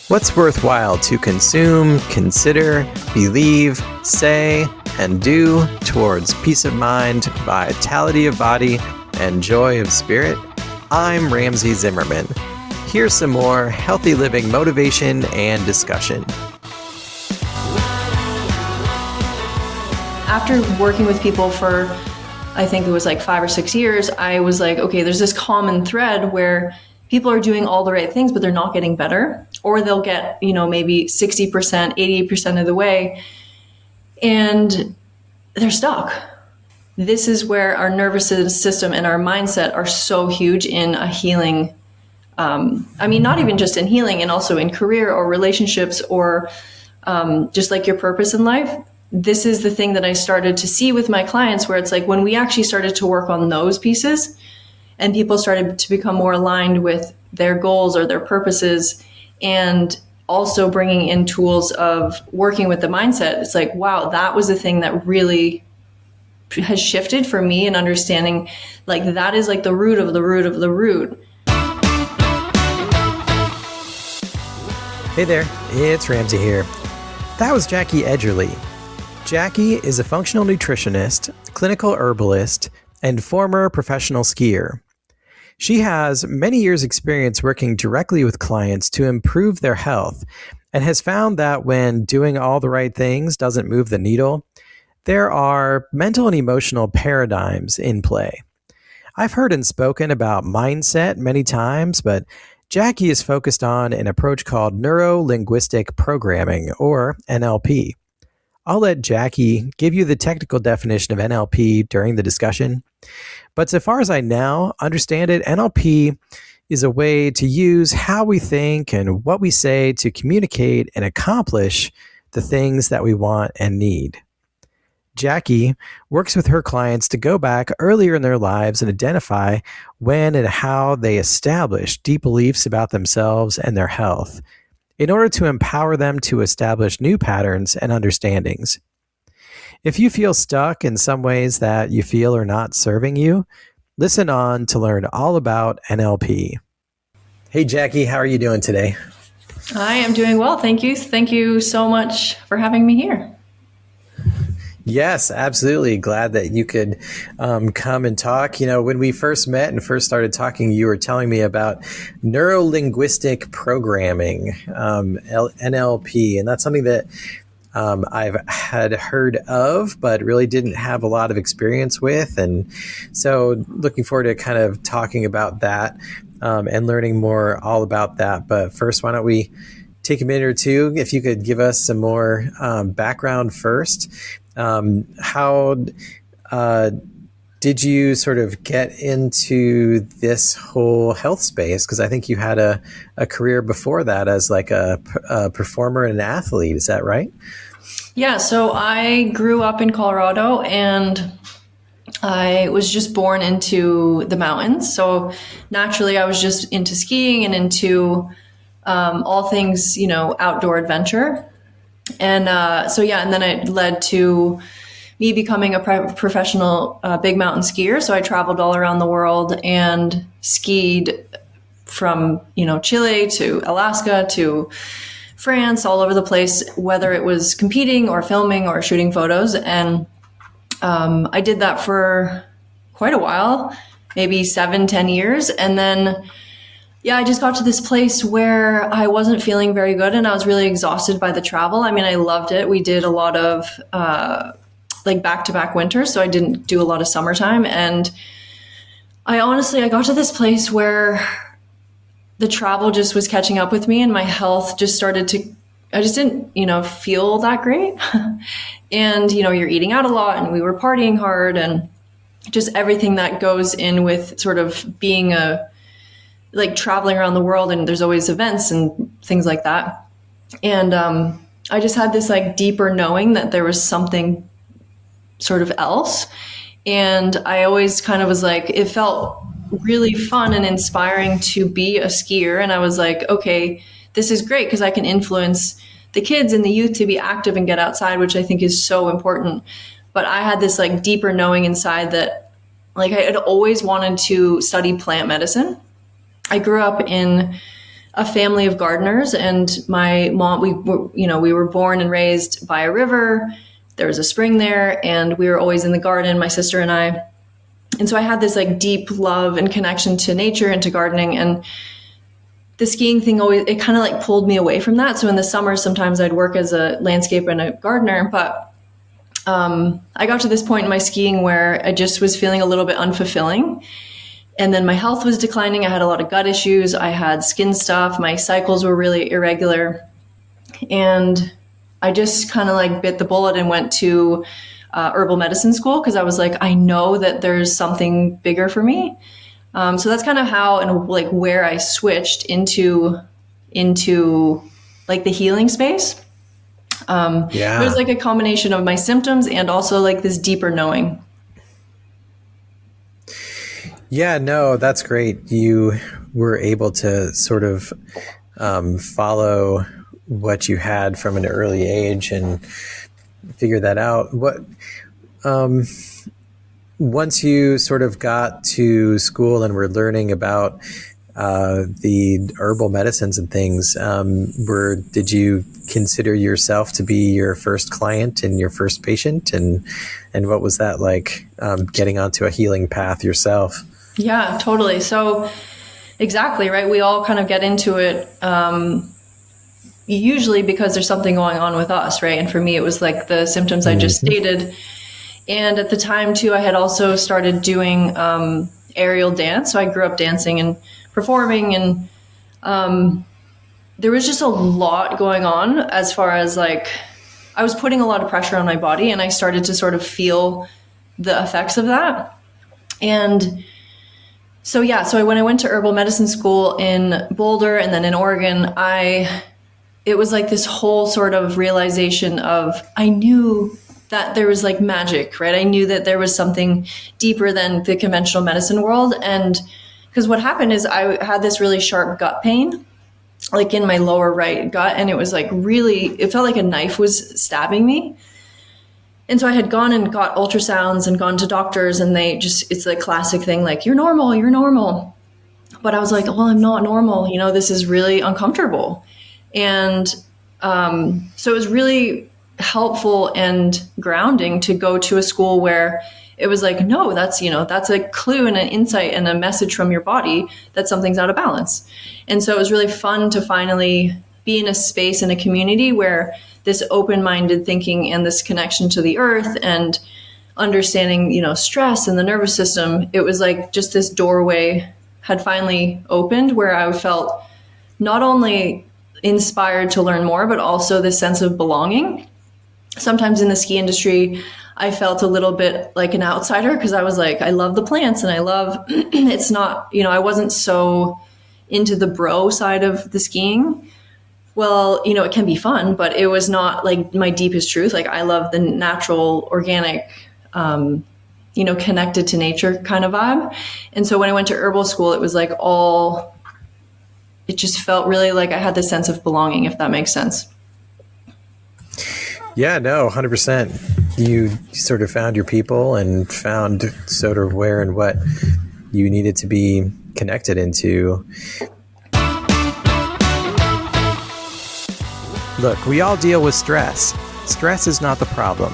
What's worthwhile to consume, consider, believe, say, and do towards peace of mind, vitality of body, and joy of spirit? I'm Ramsey Zimmerman. Here's some more healthy living motivation and discussion. After working with people for, I think it was like 5 or 6 years, I was like, okay, there's this common thread where people are doing all the right things, but they're not getting better, or they'll get, maybe 60%, 80% of the way, and they're stuck. This is where our nervous system and our mindset are so huge in a healing. Not even just in healing, and also in career or relationships or just like your purpose in life. This is the thing that I started to see with my clients, where it's like when we actually started to work on those pieces and people started to become more aligned with their goals or their purposes, and also bringing in tools of working with the mindset, it's like, wow, that was the thing that really has shifted for me in understanding, like, that is like the root of the root of the root. Hey there, it's Ramsey here. That was Jacqui Edgerly. Jacqui is a functional nutritionist, clinical herbalist, and former professional skier. She has many years' experience working directly with clients to improve their health, and has found that when doing all the right things doesn't move the needle, there are mental and emotional paradigms in play. I've heard and spoken about mindset many times, but Jacqui is focused on an approach called Neurolinguistic programming, or NLP. I'll let Jacqui give you the technical definition of NLP during the discussion. But so far as I now understand it, NLP is a way to use how we think and what we say to communicate and accomplish the things that we want and need. Jacqui works with her clients to go back earlier in their lives and identify when and how they established deep beliefs about themselves and their health, in order to empower them to establish new patterns and understandings. If you feel stuck in some ways that you feel are not serving you, listen on to learn all about NLP. Hey, Jacqui, how are you doing today? I am doing well. Thank you. Thank you so much for having me here. Yes, absolutely. Glad that you could come and talk. When we first met and first started talking, you were telling me about Neurolinguistic programming, NLP, and that's something that I've had heard of, but really didn't have a lot of experience with. And so looking forward to kind of talking about that and learning more all about that. But first, why don't we take a minute or two, if you could give us some more background first. How did you sort of get into this whole health space? Because I think you had a career before that as like a performer and an athlete. Is that right? Yeah, so I grew up in Colorado, and I was just born into the mountains. So naturally, I was just into skiing and into all things, outdoor adventure. And and then it led to me becoming a professional big mountain skier. So I traveled all around the world and skied from, Chile to Alaska to France, all over the place, whether it was competing or filming or shooting photos. And I did that for quite a while, maybe 7-10 years. And then I just got to this place where I wasn't feeling very good, and I was really exhausted by the travel. I mean, I loved it. We did a lot of back-to-back winters, so I didn't do a lot of summertime. And I got to this place where the travel just was catching up with me, and my health just started to, I just didn't, feel that great. And, you're eating out a lot, and we were partying hard, and just everything that goes in with sort of being traveling around the world, and there's always events and things like that. And I just had this deeper knowing that there was something sort of else. And I always kind of was it felt really fun and inspiring to be a skier. And I was like, okay, this is great because I can influence the kids and the youth to be active and get outside, which I think is so important. But I had this deeper knowing inside that I had always wanted to study plant medicine. I grew up in a family of gardeners, and my mom, we were born and raised by a river. There was a spring there, and we were always in the garden, my sister and I. And so I had this like deep love and connection to nature and to gardening, and the skiing thing it kind of like pulled me away from that. So in the summer, sometimes I'd work as a landscaper and a gardener, but I got to this point in my skiing where I just was feeling a little bit unfulfilling. And then my health was declining. I had a lot of gut issues. I had skin stuff. My cycles were really irregular. And I just kind of like bit the bullet and went to herbal medicine school, because I was like, I know that there's something bigger for me. So that's kind of how and like where I switched into like the healing space. It was like a combination of my symptoms and also like this deeper knowing. Yeah, no, that's great. You were able to sort of follow what you had from an early age and figure that out. Once you sort of got to school and were learning about the herbal medicines and things, did you consider yourself to be your first client and your first patient? And what was that like, getting onto a healing path yourself? Yeah, totally. So exactly, right? We all kind of get into it usually because there's something going on with us, right? And for me, it was like the symptoms I just stated. And at the time too, I had also started doing aerial dance. So I grew up dancing and performing, and there was just a lot going on as far as like, I was putting a lot of pressure on my body, and I started to sort of feel the effects of that. And so when I went to herbal medicine school in Boulder and then in Oregon, it was like this whole sort of realization of, I knew that there was like magic, right? I knew that there was something deeper than the conventional medicine world. And because what happened is I had this really sharp gut pain, like in my lower right gut. And it was like it felt like a knife was stabbing me. And so I had gone and got ultrasounds and gone to doctors, and it's the classic thing, like, you're normal. But I was like, well, I'm not normal. This is really uncomfortable. And so it was really helpful and grounding to go to a school where it was like, no, that's a clue and an insight and a message from your body that something's out of balance. And so it was really fun to finally be in a space, in a community where this open-minded thinking and this connection to the earth and understanding, stress and the nervous system, it was like just this doorway had finally opened where I felt not only inspired to learn more, but also this sense of belonging. Sometimes in the ski industry, I felt a little bit like an outsider, because I was like, I love the plants and I love, it's not, I wasn't so into the bro side of the skiing. Well, it can be fun, but it was not like my deepest truth. Like, I love the natural, organic, connected to nature kind of vibe. And so when I went to herbal school, it was like it just felt really like I had this sense of belonging, if that makes sense. Yeah, no, 100%. You sort of found your people and found sort of where and what you needed to be connected into. Look, we all deal with stress. Stress is not the problem.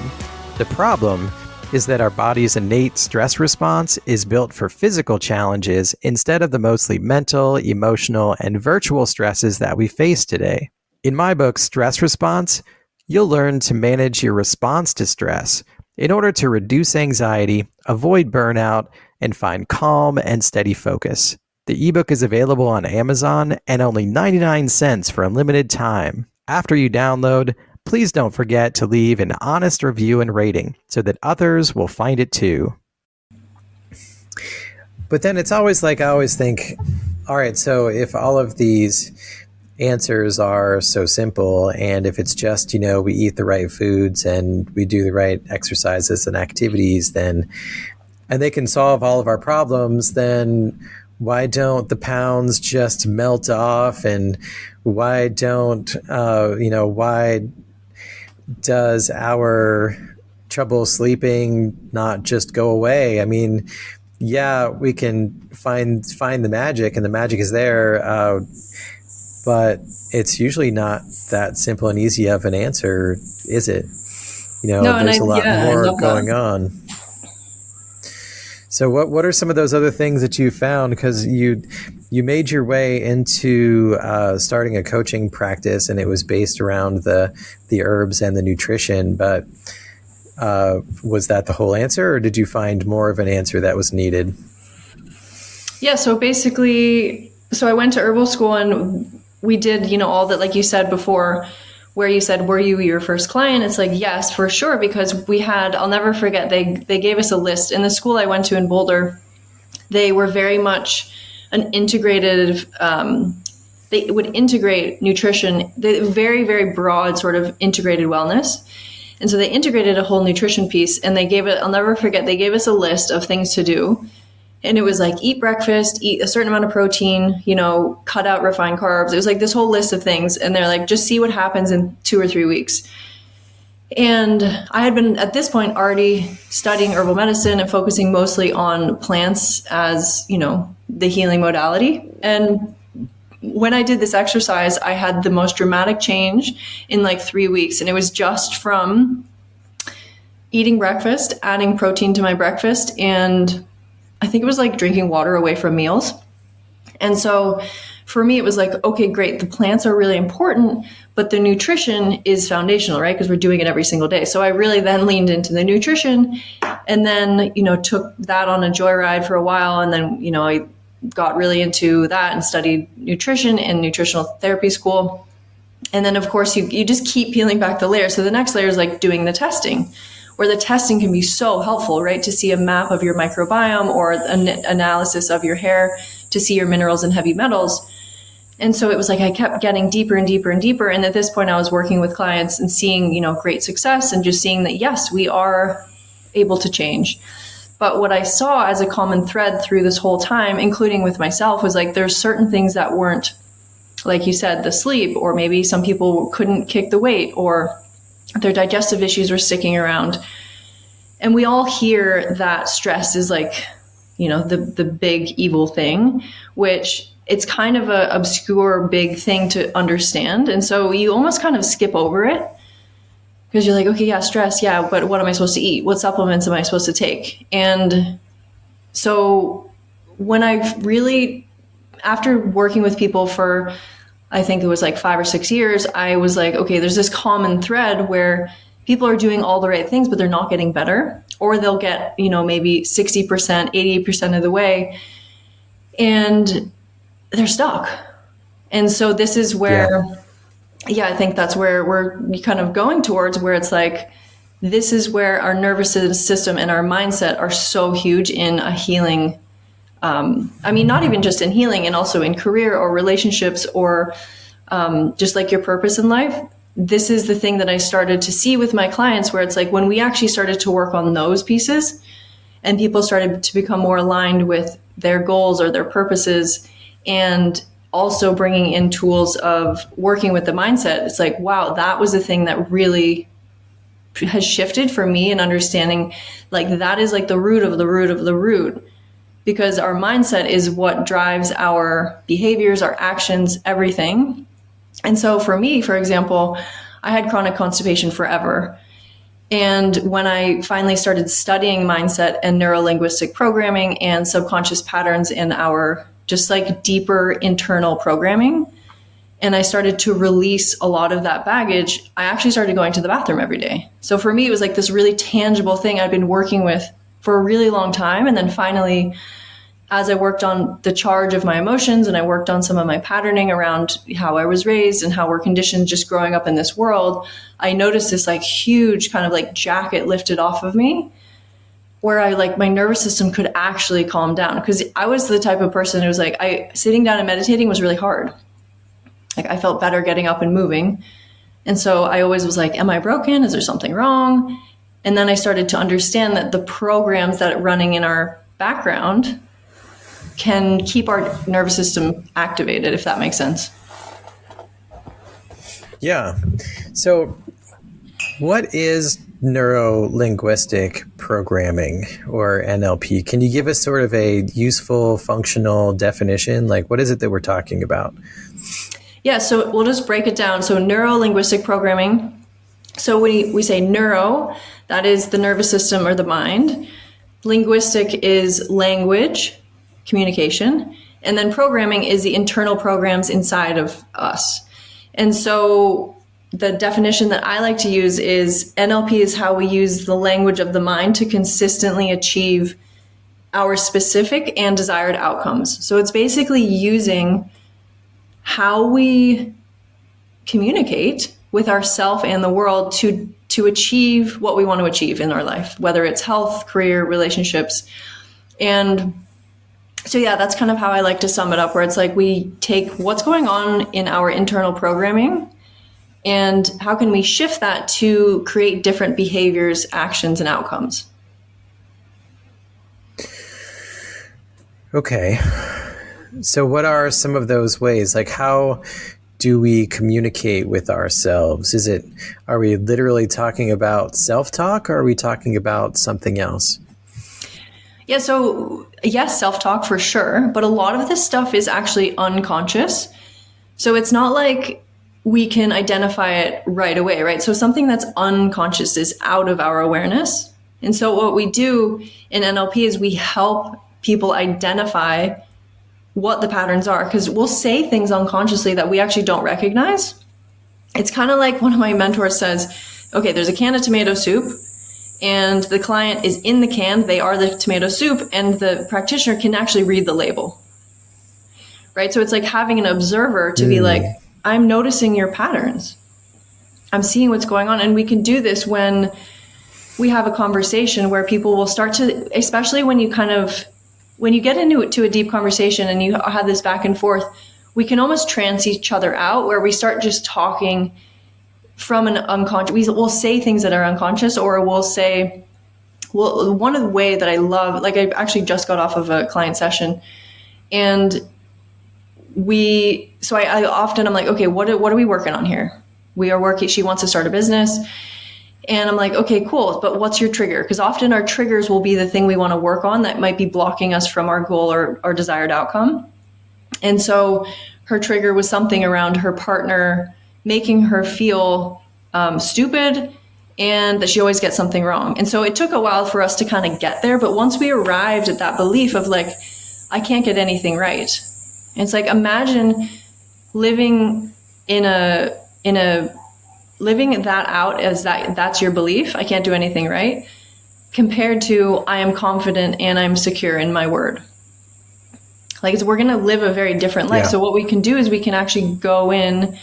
The problem is that our body's innate stress response is built for physical challenges instead of the mostly mental, emotional, and virtual stresses that we face today. In my book, Stress Response, you'll learn to manage your response to stress in order to reduce anxiety, avoid burnout, and find calm and steady focus. The ebook is available on Amazon and only 99 cents for a limited time. After you download, please don't forget to leave an honest review and rating so that others will find it too. But then it's always like, I always think, all right, so if all of these answers are so simple, and if it's just, we eat the right foods and we do the right exercises and activities, and they can solve all of our problems, then why don't the pounds just melt off? And why does our trouble sleeping not just go away? I mean, yeah, we can find the magic, and the magic is there. but it's usually not that simple and easy of an answer, is it? No, and There's a lot I more love going that. on. So what are some of those other things that you found? Because you made your way into starting a coaching practice, and it was based around the herbs and the nutrition. But was that the whole answer, or did you find more of an answer that was needed? Yeah, so basically, so I went to herbal school and we did, all that, like you said before, where you said, were you your first client? It's like, yes, for sure, because I'll never forget, they gave us a list. In the school I went to in Boulder, they were very much an integrated, they would integrate nutrition, very, very broad sort of integrated wellness. And so they integrated a whole nutrition piece, and I'll never forget, they gave us a list of things to do. And it was like, eat breakfast, eat a certain amount of protein, cut out refined carbs. It was like this whole list of things. And they're like, just see what happens in 2 or 3 weeks. And I had been at this point already studying herbal medicine and focusing mostly on plants as, the healing modality. And when I did this exercise, I had the most dramatic change in like 3 weeks. And it was just from eating breakfast, adding protein to my breakfast, and I think it was like drinking water away from meals. And so for me, it was like, okay, great. The plants are really important, but the nutrition is foundational, right? Because we're doing it every single day. So I really then leaned into the nutrition, and then, took that on a joyride for a while. And then, I got really into that and studied nutrition in nutritional therapy school. And then, of course, you just keep peeling back the layers. So the next layer is like doing the testing, where the testing can be so helpful, right? To see a map of your microbiome or an analysis of your hair to see your minerals and heavy metals. And so it was like I kept getting deeper and deeper and deeper. And at this point, I was working with clients and seeing, great success, and just seeing that, yes, we are able to change. But what I saw as a common thread through this whole time, including with myself, was like there's certain things that weren't, like you said, the sleep, or maybe some people couldn't kick the weight, or their digestive issues were sticking around. And we all hear that stress is like, the big evil thing, which it's kind of a obscure big thing to understand. And so you almost kind of skip over it because you're like, okay, yeah, stress. Yeah. But what am I supposed to eat? What supplements am I supposed to take? And so when after working with people for, I think it was like 5 or 6 years, I was like, okay, there's this common thread where people are doing all the right things, but they're not getting better, or they'll get, maybe 60%, 80% of the way, and they're stuck. And so this is where, I think that's where we're kind of going towards, where it's like, this is where our nervous system and our mindset are so huge in a healing. Not even just in healing, and also in career or relationships, or just like your purpose in life. This is the thing that I started to see with my clients, where it's like when we actually started to work on those pieces and people started to become more aligned with their goals or their purposes, and also bringing in tools of working with the mindset, it's like, wow, that was the thing that really has shifted for me, and understanding like that is like the root of the root of the root. Because our mindset is what drives our behaviors, our actions, everything. And so for me, for example, I had chronic constipation forever. And when I finally started studying mindset and neurolinguistic programming and subconscious patterns in our just like deeper internal programming, and I started to release a lot of that baggage, I actually started going to the bathroom every day. So for me, it was like this really tangible thing I'd been working with for a really long time. And then finally, as I worked on the charge of my emotions, and I worked on some of my patterning around how I was raised and how we're conditioned just growing up in this world, I noticed this like huge kind of like jacket lifted off of me, where I like my nervous system could actually calm down. Because I was the type of person who was like, sitting down and meditating was really hard. Like I felt better getting up and moving. And so I always was like, am I broken? Is there something wrong? And then I started to understand that the programs that are running in our background can keep our nervous system activated, if that makes sense. Yeah. So what is neuro-linguistic programming, or NLP? Can you give us sort of a useful, functional definition? Like, what is it that we're talking about? Yeah, so we'll just break it down. So neurolinguistic programming. So we say neuro, that is the nervous system or the mind. Linguistic is language, communication. And then programming is the internal programs inside of us. And so the definition that I like to use is NLP is how we use the language of the mind to consistently achieve our specific and desired outcomes. So it's basically using how we communicate with ourself and the world to achieve what we want to achieve in our life, whether it's health, career, relationships. And so, yeah, that's kind of how I like to sum it up, where it's like we take what's going on in our internal programming and how can we shift that to create different behaviors, actions, and outcomes. Okay. So what are some of those ways? Like, how do we communicate with ourselves? Are we literally talking about self-talk, or are we talking about something else? Yeah, so yes, self-talk for sure, but a lot of this stuff is actually unconscious. So it's not like we can identify it right away, right? So something that's unconscious is out of our awareness. And so what we do in NLP is we help people identify what the patterns are, because we'll say things unconsciously that we actually don't recognize. It's kind of like one of my mentors says, okay, there's a can of tomato soup and the client is in the can, they are the tomato soup, and the practitioner can actually read the label, right? So it's like having an observer to be like, I'm noticing your patterns. I'm seeing what's going on. And we can do this when we have a conversation where people will start to, especially when you get into a deep conversation and you have this back and forth, we can almost trance each other out, where we start just talking from an unconscious, we'll say things that are unconscious, or we'll say, well, one of the way that I love, like I actually just got off of a client session, and I often, I'm like, okay, what are we working on here? We are working, she wants to start a business. And I'm like, okay, cool. But what's your trigger? Because often our triggers will be the thing we want to work on that might be blocking us from our goal or our desired outcome. And so her trigger was something around her partner making her feel stupid and that she always gets something wrong. And so it took a while for us to kind of get there. But once we arrived at that belief of like, I can't get anything right. And it's like, imagine living living that out as that's your belief. I can't do anything right, compared to I am confident and I'm secure in my word. Like, we're going to live a very different life. Yeah. So what we can do is we can actually go in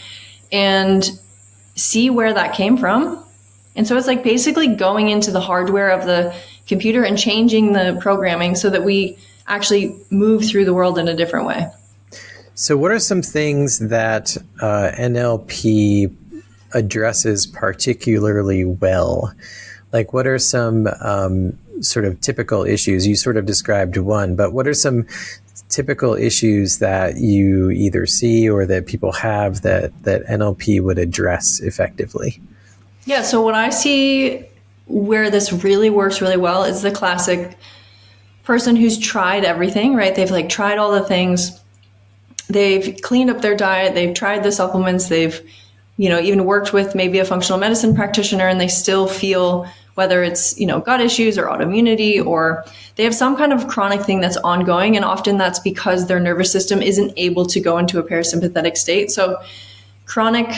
and see where that came from. And so it's like basically going into the hardware of the computer and changing the programming so that we actually move through the world in a different way. So what are some things that NLP addresses particularly well? Like, what are some sort of typical issues? You sort of described one, but what are some typical issues that you either see or that people have that NLP would address effectively? Yeah, so what I see where this really works really well is the classic person who's tried everything, right? They've like tried all the things. They've cleaned up their diet. They've tried the supplements. They've, even worked with maybe a functional medicine practitioner, and they still feel, whether it's, gut issues or autoimmunity, or they have some kind of chronic thing that's ongoing. And often that's because their nervous system isn't able to go into a parasympathetic state. So chronic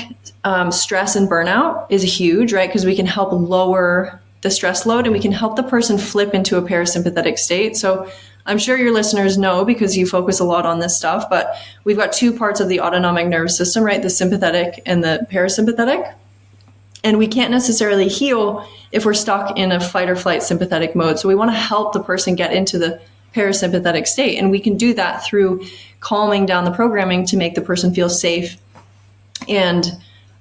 stress and burnout is huge, right? Because we can help lower the stress load and we can help the person flip into a parasympathetic state. So I'm sure your listeners know, because you focus a lot on this stuff, but we've got two parts of the autonomic nervous system, right? The sympathetic and the parasympathetic. And we can't necessarily heal if we're stuck in a fight or flight sympathetic mode. So we want to help the person get into the parasympathetic state. And we can do that through calming down the programming to make the person feel safe. And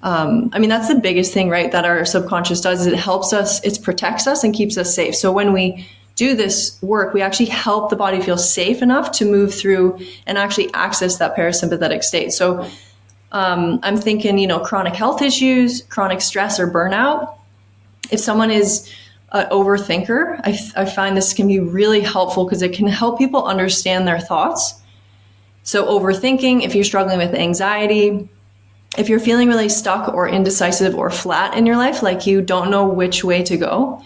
that's the biggest thing, right, that our subconscious does, is it helps us, it protects us and keeps us safe. So when we do this work, we actually help the body feel safe enough to move through and actually access that parasympathetic state. So I'm thinking, chronic health issues, chronic stress or burnout. If someone is an overthinker, I find this can be really helpful because it can help people understand their thoughts. So overthinking, if you're struggling with anxiety, if you're feeling really stuck or indecisive or flat in your life, like you don't know which way to go,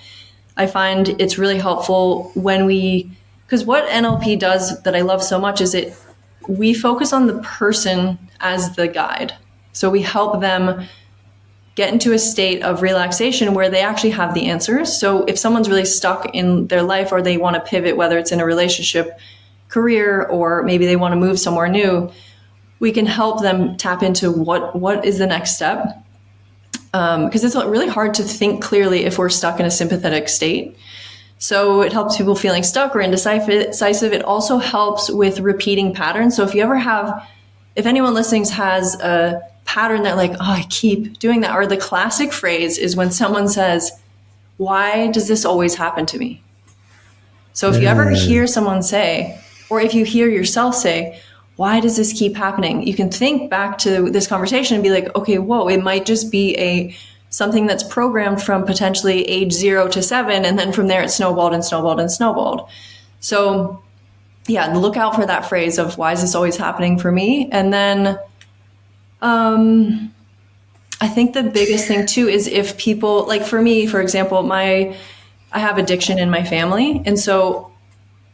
I find it's really helpful because what NLP does that I love so much is we focus on the person as the guide. So we help them get into a state of relaxation where they actually have the answers. So if someone's really stuck in their life or they want to pivot, whether it's in a relationship, career, or maybe they want to move somewhere new, we can help them tap into what is the next step. Because it's really hard to think clearly if we're stuck in a sympathetic state. So it helps people feeling stuck or indecisive. It also helps with repeating patterns. So if anyone listening has a pattern that like, oh, I keep doing that, or the classic phrase is when someone says, why does this always happen to me? So if you ever hear someone say, or if you hear yourself say, why does this keep happening? You can think back to this conversation and be like, okay, whoa, it might just be something that's programmed from potentially age 0 to 7. And then from there it snowballed and snowballed and snowballed. So yeah, look out for that phrase of why is this always happening for me? And then I think the biggest thing too is if people, like for me, for example, I have addiction in my family. And so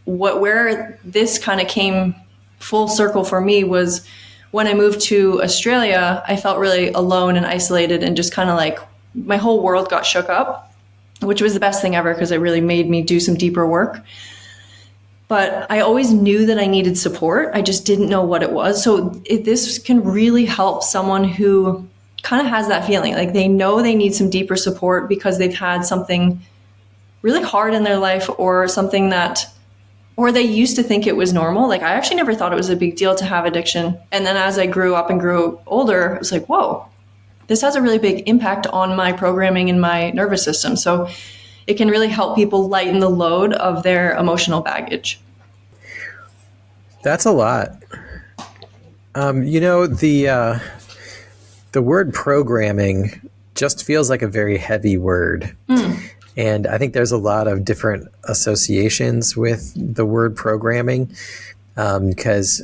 where this kind of came full circle for me was when I moved to Australia. I felt really alone and isolated and just kind of like my whole world got shook up, which was the best thing ever because it really made me do some deeper work. But I always knew that I needed support. I just didn't know what it was. So this can really help someone who kind of has that feeling. Like they know they need some deeper support because they've had something really hard in their life or something or they used to think it was normal. Like I actually never thought it was a big deal to have addiction. And then as I grew up and grew older, it was like, whoa, this has a really big impact on my programming and my nervous system. So it can really help people lighten the load of their emotional baggage. That's a lot. The word programming just feels like a very heavy word. And I think there's a lot of different associations with the word programming because,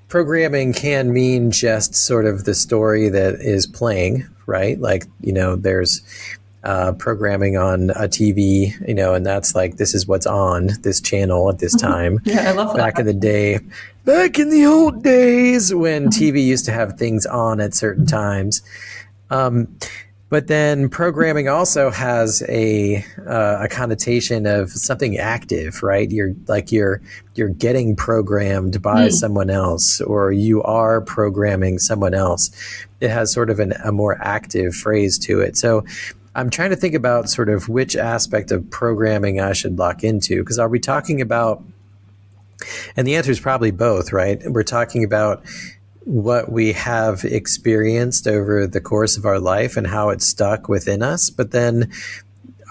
programming can mean just sort of the story that is playing, right? Like, there's programming on a TV, and that's like, this is what's on this channel at this time. Yeah, I love that. Back in the old days when TV used to have things on at certain times. But then programming also has a connotation of something active, right? You're getting programmed by someone else, or you are programming someone else. It has sort of a more active phrase to it. So I'm trying to think about sort of which aspect of programming I should lock into, because are we talking about, and the answer is probably both, right? We're talking about what we have experienced over the course of our life and how it's stuck within us. But then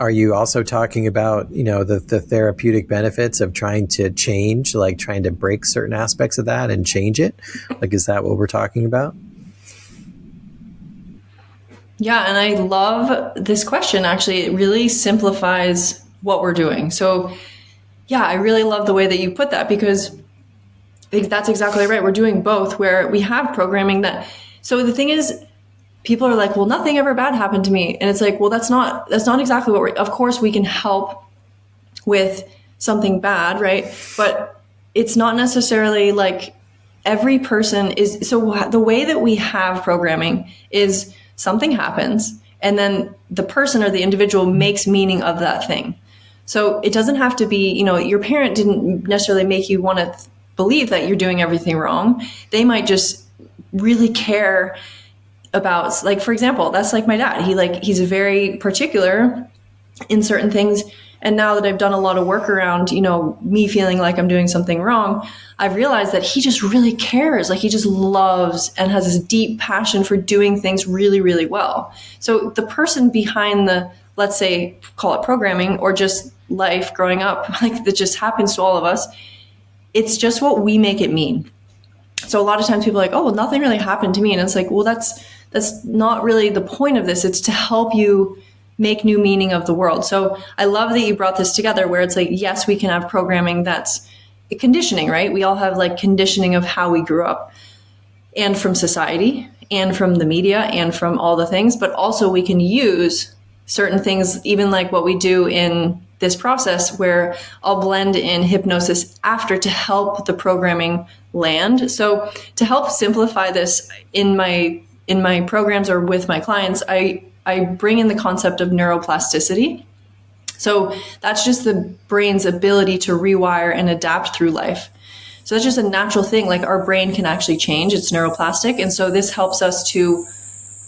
are you also talking about, the therapeutic benefits of trying to change, like trying to break certain aspects of that and change it? Like, is that what we're talking about? Yeah, and I love this question. Actually, it really simplifies what we're doing. So yeah, I really love the way that you put that because that's exactly right. We're doing both where we have programming so the thing is, people are like, well, nothing ever bad happened to me. And it's like, well, that's not exactly what of course we can help with something bad, right? But it's not necessarily like every person is. So the way that we have programming is something happens and then the person or the individual makes meaning of that thing. So it doesn't have to be, your parent didn't necessarily make you want to believe that you're doing everything wrong. They might just really care about, like, for example, that's like my dad. He's very particular in certain things. And now that I've done a lot of work around, me feeling like I'm doing something wrong, I've realized that he just really cares. Like he just loves and has this deep passion for doing things really, really well. So the person behind let's say, call it programming or just life growing up, like that just happens to all of us. It's just what we make it mean. So a lot of times people are like, oh, well, nothing really happened to me. And it's like, well, that's not really the point of this. It's to help you make new meaning of the world. So I love that you brought this together where it's like, yes, we can have programming that's conditioning, right? We all have like conditioning of how we grew up. and from society and from the media and from all the things, but also we can use certain things, even like what we do in this process where I'll blend in hypnosis after to help the programming land. So to help simplify this in my programs or with my clients, I bring in the concept of neuroplasticity. So that's just the brain's ability to rewire and adapt through life. So that's just a natural thing. Like our brain can actually change. It's neuroplastic. And so this helps us to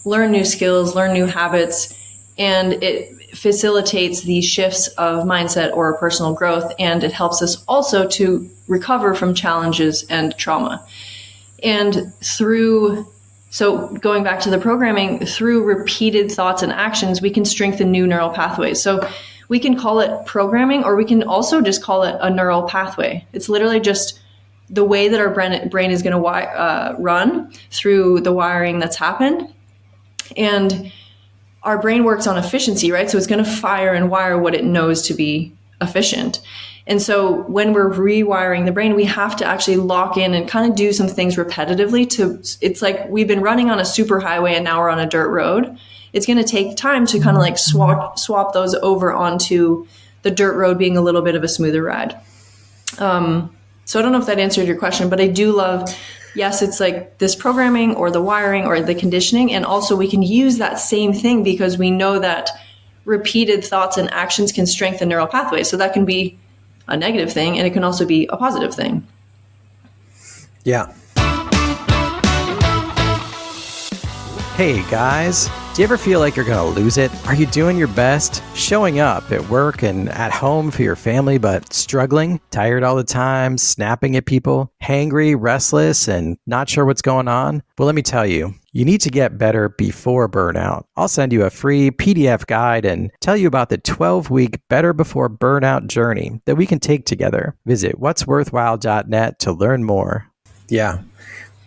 learn new skills, learn new habits, and it facilitates these shifts of mindset or personal growth. And it helps us also to recover from challenges and trauma. And so going back to the programming, through repeated thoughts and actions, we can strengthen new neural pathways. So we can call it programming, or we can also just call it a neural pathway. It's literally just the way that our brain is going to run through the wiring that's happened. And our brain works on efficiency, right? So it's going to fire and wire what it knows to be efficient. And so when we're rewiring the brain, we have to actually lock in and kind of do some things repetitively it's like we've been running on a super highway and now we're on a dirt road. It's going to take time to kind of like swap those over onto the dirt road being a little bit of a smoother ride. So I don't know if that answered your question, but I do love, yes, it's like this programming or the wiring or the conditioning. And also we can use that same thing because we know that repeated thoughts and actions can strengthen neural pathways. So that can be a negative thing, and it can also be a positive thing. Yeah. Hey guys, do you ever feel like you're going to lose it? Are you doing your best, showing up at work and at home for your family, but struggling, tired all the time, snapping at people, hangry, restless, and not sure what's going on? Well, let me tell you, you need to get better before burnout. I'll send you a free PDF guide and tell you about the 12-week Better Before Burnout journey that we can take together. Visit what'sworthwhile.net to learn more. Yeah.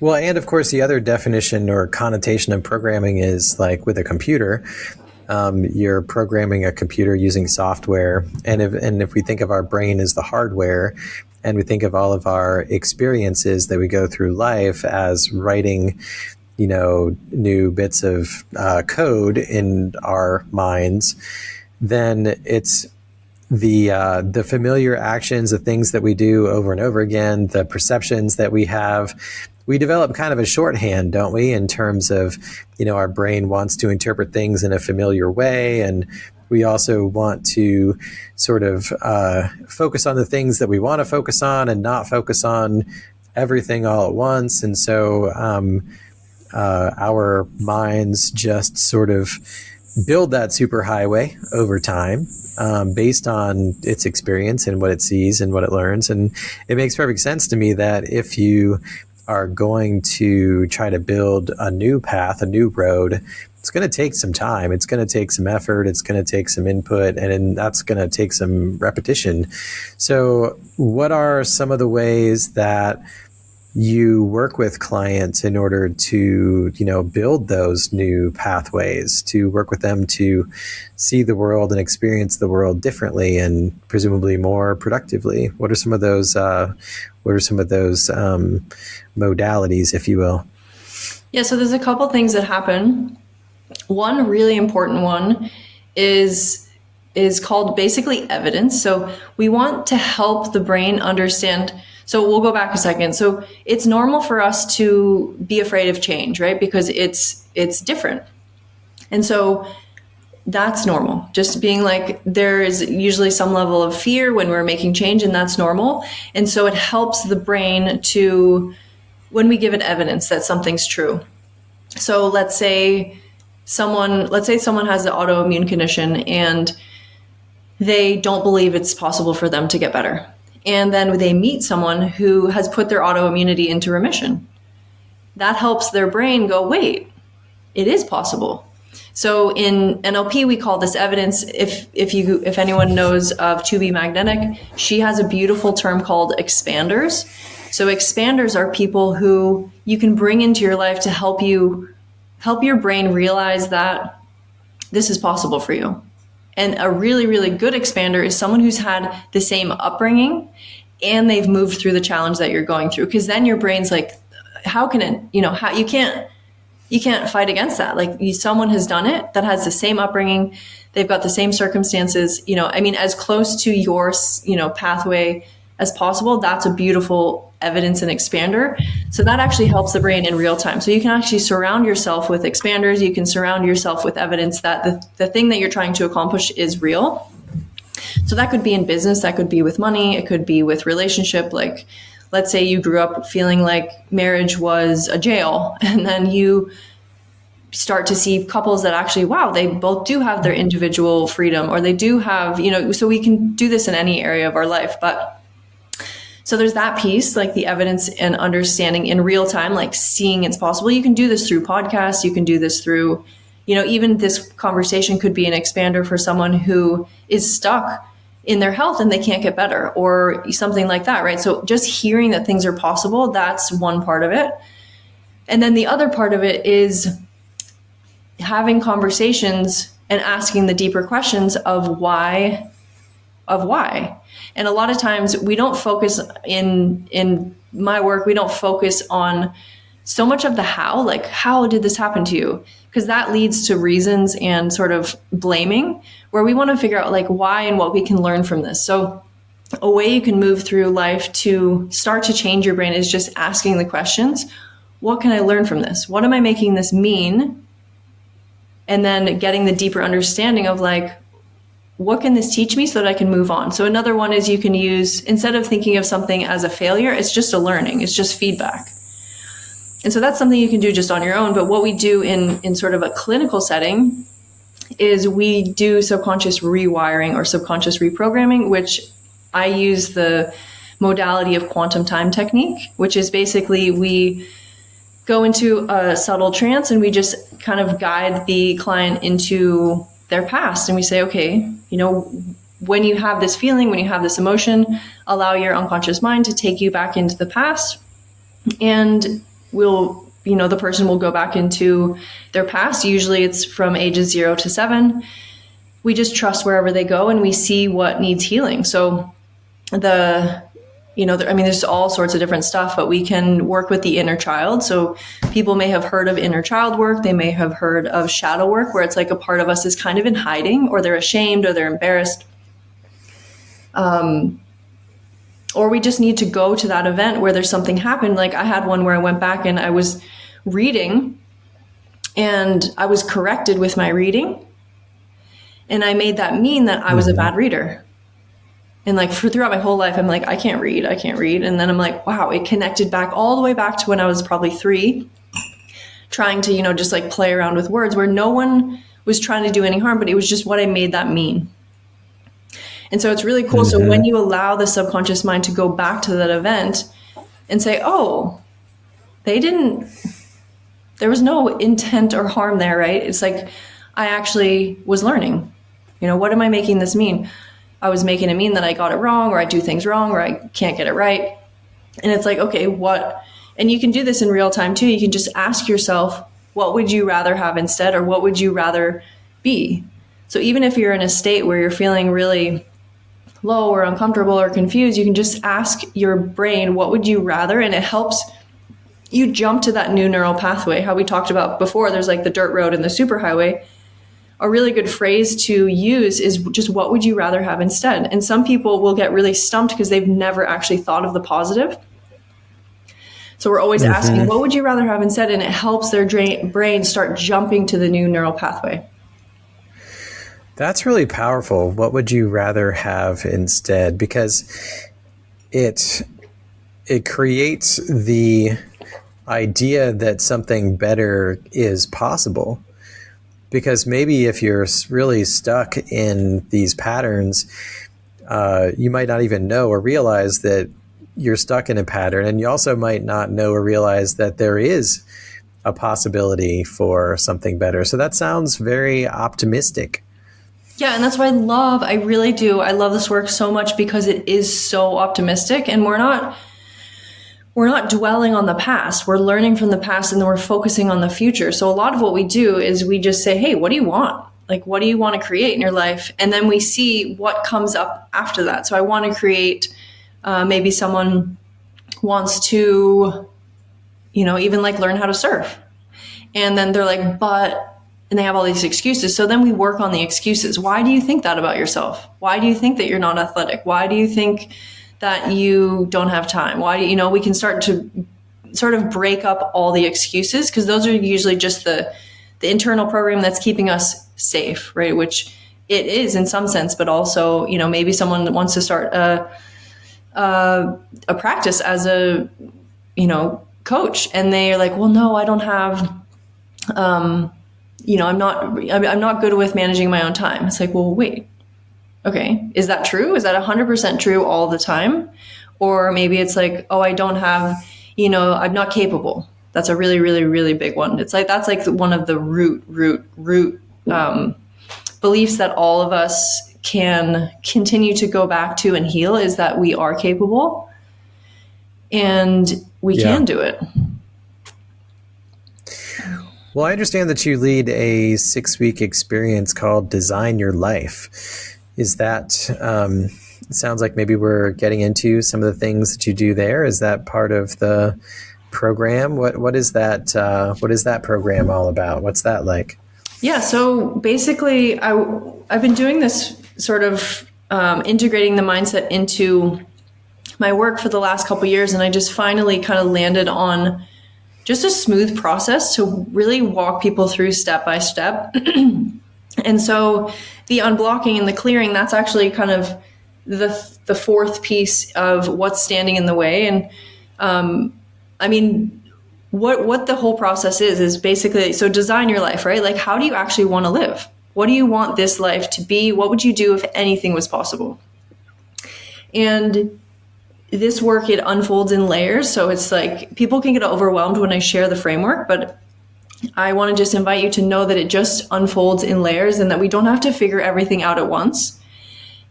Well, and of course, the other definition or connotation of programming is like with a computer, you're programming a computer using software. And if we think of our brain as the hardware, and we think of all of our experiences that we go through life as writing, new bits of code in our minds, then it's the familiar actions, the things that we do over and over again, the perceptions that we have. We develop kind of a shorthand, don't we, in terms of, our brain wants to interpret things in a familiar way. And we also want to sort of focus on the things that we want to focus on and not focus on everything all at once. And so our minds just sort of build that superhighway over time based on its experience and what it sees and what it learns. And it makes perfect sense to me that if you are going to try to build a new path, a new road, it's going to take some time. It's going to take some effort. It's going to take some input, and that's going to take some repetition. So what are some of the ways that you work with clients in order to, build those new pathways, to work with them to see the world and experience the world differently and presumably more productively? What are some of those modalities, if you will? Yeah, so there's a couple things that happen. One really important one is called basically evidence. So we want to help the brain understand. So we'll go back a second. So it's normal for us to be afraid of change, right? Because it's different. And so that's normal. Just being like, there is usually some level of fear when we're making change, and that's normal. And so it helps the brain when we give it evidence that something's true. So let's say someone has an autoimmune condition and they don't believe it's possible for them to get better. And then they meet someone who has put their autoimmunity into remission. That helps their brain go, wait, it is possible. So in NLP, we call this evidence. If anyone knows of To Be Magnetic, she has a beautiful term called expanders. So expanders are people who you can bring into your life to help your brain realize that this is possible for you. And a really, really good expander is someone who's had the same upbringing and they've moved through the challenge that you're going through. Because then your brain's like, how can it, how you can't fight against that. Like someone has done it that has the same upbringing. They've got the same circumstances, as close to your, pathway as possible. That's a beautiful evidence and expander. So that actually helps the brain in real time. So you can actually surround yourself with expanders. You can surround yourself with evidence that the thing that you're trying to accomplish is real. So that could be in business, that could be with money, it could be with relationship. Like, let's say you grew up feeling like marriage was a jail, and then you start to see couples that actually, wow, they both do have their individual freedom, or they do have, so we can do this in any area of our life. But so there's that piece, like the evidence and understanding in real time, like seeing it's possible. You can do this through podcasts. You can do this through, even this conversation could be an expander for someone who is stuck in their health and they can't get better, or something like that, right? So just hearing that things are possible, that's one part of it. And then the other part of it is having conversations and asking the deeper questions of why. And a lot of times we don't focus in my work, we don't focus on so much of the how, like how did this happen to you? Because that leads to reasons and sort of blaming, where we want to figure out like why and what we can learn from this. So a way you can move through life to start to change your brain is just asking the questions. What can I learn from this? What am I making this mean? And then getting the deeper understanding of like, what can this teach me so that I can move on? So another one is you can use, instead of thinking of something as a failure, it's just a learning, it's just feedback. And so that's something you can do just on your own. But what we do in sort of a clinical setting is we do subconscious rewiring or subconscious reprogramming, which I use the modality of quantum time technique, which is basically we go into a subtle trance and we just kind of guide the client into their past. And we say, okay, when you have this feeling, when you have this emotion, allow your unconscious mind to take you back into the past, and the person will go back into their past. Usually it's from ages 0 to 7. We just trust wherever they go and we see what needs healing. So there's all sorts of different stuff, but we can work with the inner child. So people may have heard of inner child work. They may have heard of shadow work, where it's like a part of us is kind of in hiding, or they're ashamed, or they're embarrassed. Or we just need to go to that event where there's something happened. Like I had one where I went back and I was reading and I was corrected with my reading. And I made that mean that I was a bad reader. And like throughout my whole life, I'm like, I can't read. And then I'm like, wow, it connected back all the way back to when I was probably 3, trying to, just like play around with words where no one was trying to do any harm, but it was just what I made that mean. And so it's really cool. Mm-hmm. So when you allow the subconscious mind to go back to that event and say, oh, there was no intent or harm there, right? It's like, I actually was learning, what am I making this mean? I was making it mean that I got it wrong, or I do things wrong, or I can't get it right. And it's like, okay, what? And you can do this in real time too. You can just ask yourself, what would you rather have instead? Or what would you rather be? So even if you're in a state where you're feeling really low or uncomfortable or confused, you can just ask your brain, what would you rather? And it helps you jump to that new neural pathway. How we talked about before, there's like the dirt road and the superhighway. A really good phrase to use is just, what would you rather have instead? And some people will get really stumped because they've never actually thought of the positive. So we're always asking, what would you rather have instead? And it helps their brain start jumping to the new neural pathway. That's really powerful. What would you rather have instead? Because it creates the idea that something better is possible. Because maybe if you're really stuck in these patterns, you might not even know or realize that you're stuck in a pattern. And you also might not know or realize that there is a possibility for something better. So that sounds very optimistic. Yeah, and that's why I really do. I love this work so much because it is so optimistic, and we're not dwelling on the past. We're learning from the past, and then we're focusing on the future. So a lot of what we do is we just say, hey, what do you want? Like, what do you want to create in your life? And then we see what comes up after that. So I want to create, maybe someone wants to, even like learn how to surf. And then they're like, and they have all these excuses. So then we work on the excuses. Why do you think that about yourself? Why do you think that you're not athletic? Why do you think that you don't have time? Why do we can start to sort of break up all the excuses, because those are usually just the internal program that's keeping us safe, right? Which it is in some sense, but also, maybe someone wants to start a practice as a, coach, and they're like, well, no, I don't have, I'm not good with managing my own time. It's like, well, wait, okay, is that true? Is that 100% true all the time? Or maybe it's like, oh, I don't have, I'm not capable. That's a really, really, really big one. It's like, that's like one of the root beliefs that all of us can continue to go back to and heal, is that we are capable and we can do it. Well, I understand that you lead a 6-week experience called Design Your Life. Is that, it sounds like maybe we're getting into some of the things that you do there. Is that part of the program? What is that program all about? What's that like? Yeah. So basically I've been doing this sort of, integrating the mindset into my work for the last couple of years. And I just finally kind of landed on just a smooth process to really walk people through step by step. And so the unblocking and the clearing, that's actually kind of the fourth piece of what's standing in the way. And what the whole process is basically, so design your life, right? Like, how do you actually want to live? What do you want this life to be? What would you do if anything was possible? And this work, it unfolds in layers. So it's like people can get overwhelmed when I share the framework, but I want to just invite you to know that it just unfolds in layers and that we don't have to figure everything out at once.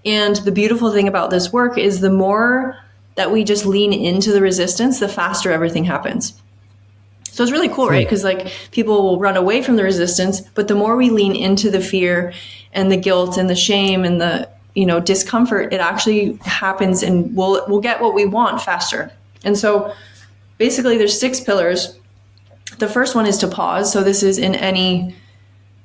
And the beautiful thing about this work is the more that we just lean into the resistance, the faster everything happens. So it's really cool, right? Because like people will run away from the resistance, but the more we lean into the fear and the guilt and the shame and the discomfort, it actually happens, and we'll get what we want faster. And so basically there's 6 pillars. The first one is to pause. So this is in any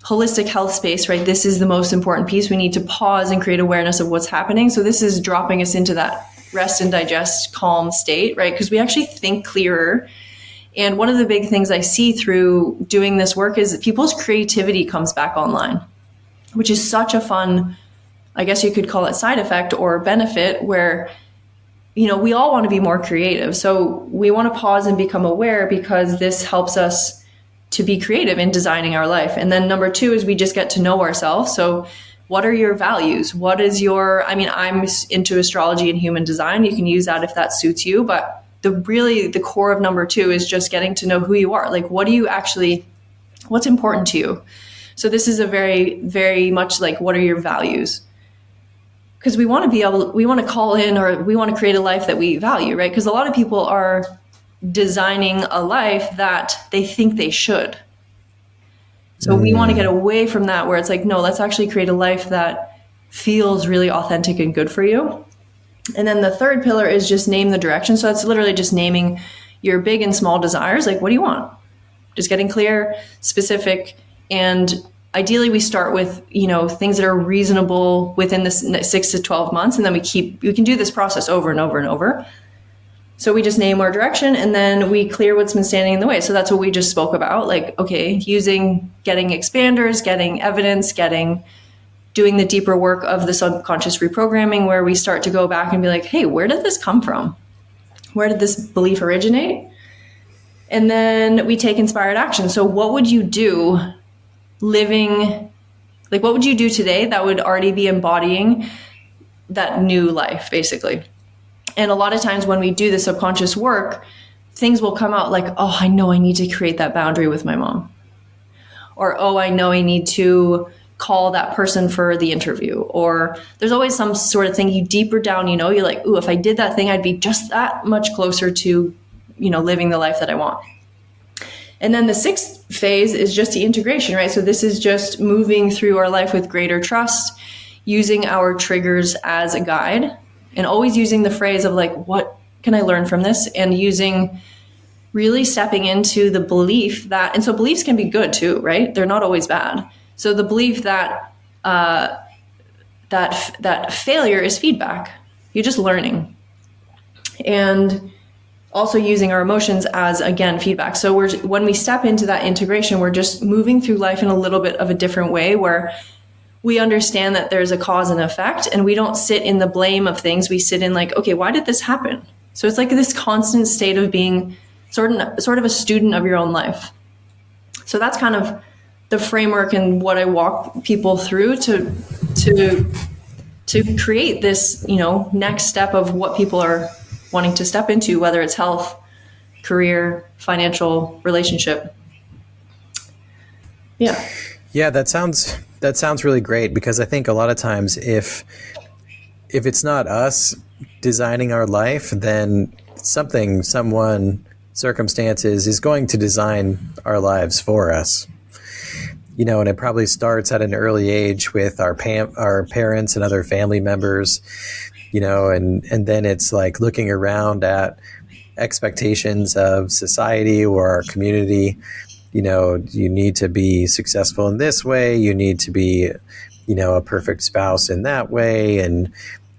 holistic health space, right? This is the most important piece. We need to pause and create awareness of what's happening. So this is dropping us into that rest and digest, calm state, right? Because we actually think clearer. And one of the big things I see through doing this work is that people's creativity comes back online, which is such a fun, I guess you could call it side effect or benefit, where, we all want to be more creative. So we want to pause and become aware, because this helps us to be creative in designing our life. And then number 2 is we just get to know ourselves. So what are your values? What is I'm into astrology and human design. You can use that if that suits you. But the core of number 2 is just getting to know who you are. Like, what's important to you? So this is a very, very much like, what are your values? Because we want to call in, or we want to create a life that we value, right? Because a lot of people are designing a life that they think they should. So we want to get away from that, where it's like, no, let's actually create a life that feels really authentic and good for you. And then the third pillar is just name the direction. So that's literally just naming your big and small desires. Like, what do you want? Just getting clear, specific, and ideally we start with, things that are reasonable within the 6 to 12 months. And then we can do this process over and over and over. So we just name our direction, and then we clear what's been standing in the way. So that's what we just spoke about. Like, okay, getting expanders, getting evidence, doing the deeper work of the subconscious reprogramming, where we start to go back and be like, hey, where did this come from? Where did this belief originate? And then we take inspired action. So what would you do what would you do today that would already be embodying that new life, basically? And a lot of times when we do the subconscious work, things will come out like, oh, I know I need to create that boundary with my mom. Or, oh, I know I need to call that person for the interview. Or there's always some sort of thing you deeper down, you're like, ooh, if I did that thing, I'd be just that much closer to, living the life that I want. And then the 6th phase is just the integration, right? So this is just moving through our life with greater trust, using our triggers as a guide, and always using the phrase of like, what can I learn from this? And using really stepping into the belief that, and so beliefs can be good too, right? They're not always bad. So the belief that that failure is feedback. You're just learning. And also using our emotions as, again, feedback. So when we step into that integration, we're just moving through life in a little bit of a different way, where we understand that there's a cause and effect, and we don't sit in the blame of things. We sit in like, okay, why did this happen? So it's like this constant state of being sort of a student of your own life. So that's kind of the framework and what I walk people through to create this, next step of what people are wanting to step into, whether it's health, career, financial, relationship. Yeah. Yeah, that sounds really great, because I think a lot of times if it's not us designing our life, then someone, circumstances is going to design our lives for us. And it probably starts at an early age with our parents and other family members, and then it's like looking around at expectations of society or our community. You need to be successful in this way. You need to be, a perfect spouse in that way. And,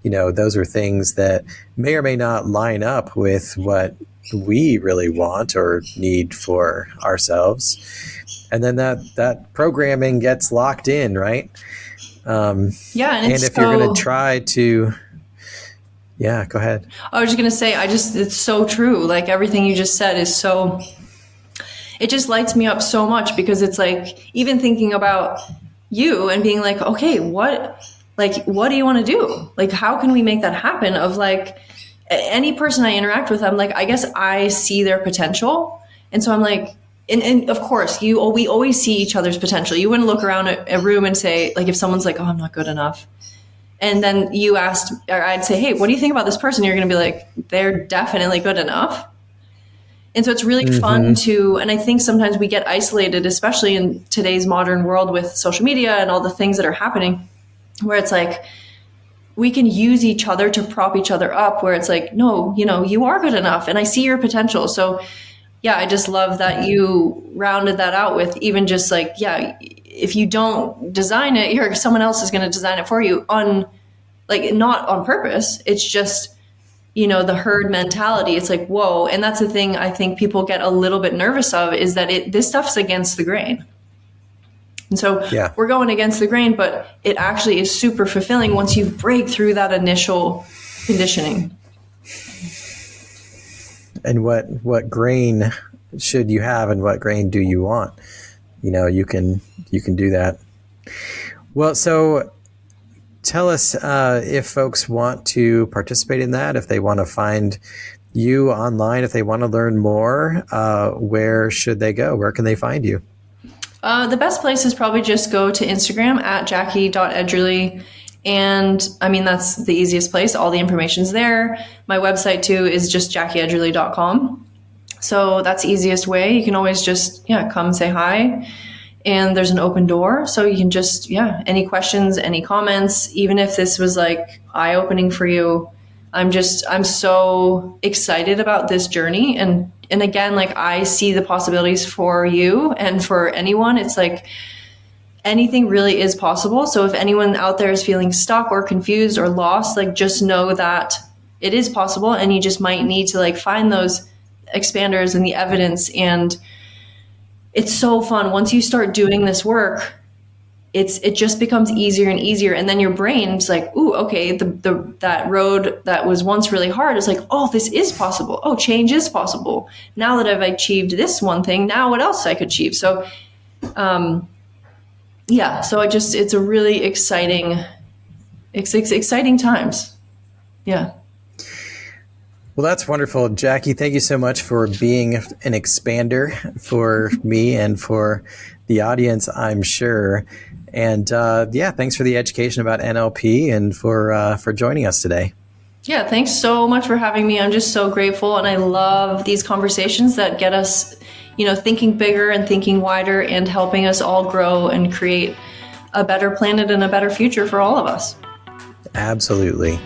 those are things that may or may not line up with what we really want or need for ourselves. And then that programming gets locked in, right? And if you're going to try to, yeah, go ahead. I was just going to say, it's so true. Like everything you just said is so, it just lights me up so much, because it's like, even thinking about you and being like, okay, what do you want to do? Like, how can we make that happen? Of like, any person I interact with, I'm like, I guess I see their potential. And so I'm like, and of course, we always see each other's potential. You wouldn't look around a room and say, like, if someone's like, oh, I'm not good enough, and then I'd say, hey, what do you think about this person? You're going to be like, they're definitely good enough. And so it's really fun and I think sometimes we get isolated, especially in today's modern world with social media and all the things that are happening, where it's like, we can use each other to prop each other up, where it's like, no, you are good enough and I see your potential. So yeah, I just love that you rounded that out with even just like, yeah, if you don't design it, someone else is going to design it for you not on purpose. It's just, the herd mentality. It's like, whoa. And that's the thing I think people get a little bit nervous of, is that this stuff's against the grain. And so we're going against the grain, but it actually is super fulfilling once you break through that initial conditioning. And what grain should you have, and what grain do you want? You can do that. Well, so tell us if folks want to participate in that, if they want to find you online, if they want to learn more, where should they go? Where can they find you? The best place is probably just go to Instagram at jacqui.edgerly. And I mean, that's the easiest place. All the information's there. My website too is just jacquiedgerly.com. So that's the easiest way. You can always just, come say hi. And there's an open door. So you can just, any questions, any comments, even if this was like eye-opening for you. I'm so excited about this journey. And again, like, I see the possibilities for you and for anyone. It's like, anything really is possible. So if anyone out there is feeling stuck or confused or lost, like, just know that it is possible, and you just might need to like find those expanders and the evidence. And it's so fun. Once you start doing this work, it just becomes easier and easier. And then your brain's like, ooh, okay, that road that was once really hard is like, oh, this is possible. Oh, change is possible. Now that I've achieved this one thing, now what else I could achieve? So, so it's a really exciting times. Yeah. Well, that's wonderful. Jacqui, thank you so much for being an expander for me and for the audience, I'm sure. And thanks for the education about NLP and for joining us today. Yeah, thanks so much for having me. I'm just so grateful. And I love these conversations that get us, thinking bigger and thinking wider and helping us all grow and create a better planet and a better future for all of us. Absolutely.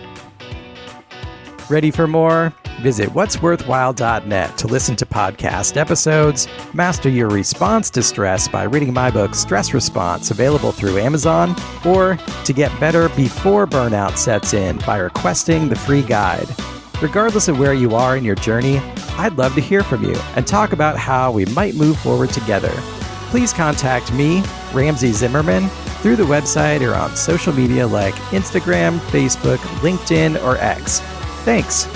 Ready for more? Visit what'sworthwhile.net to listen to podcast episodes, master your response to stress by reading my book, Stress Response, available through Amazon, or to get better before burnout sets in by requesting the free guide. Regardless of where you are in your journey, I'd love to hear from you and talk about how we might move forward together. Please contact me, Ramsey Zimmerman, through the website or on social media like Instagram, Facebook, LinkedIn, or X. Thanks.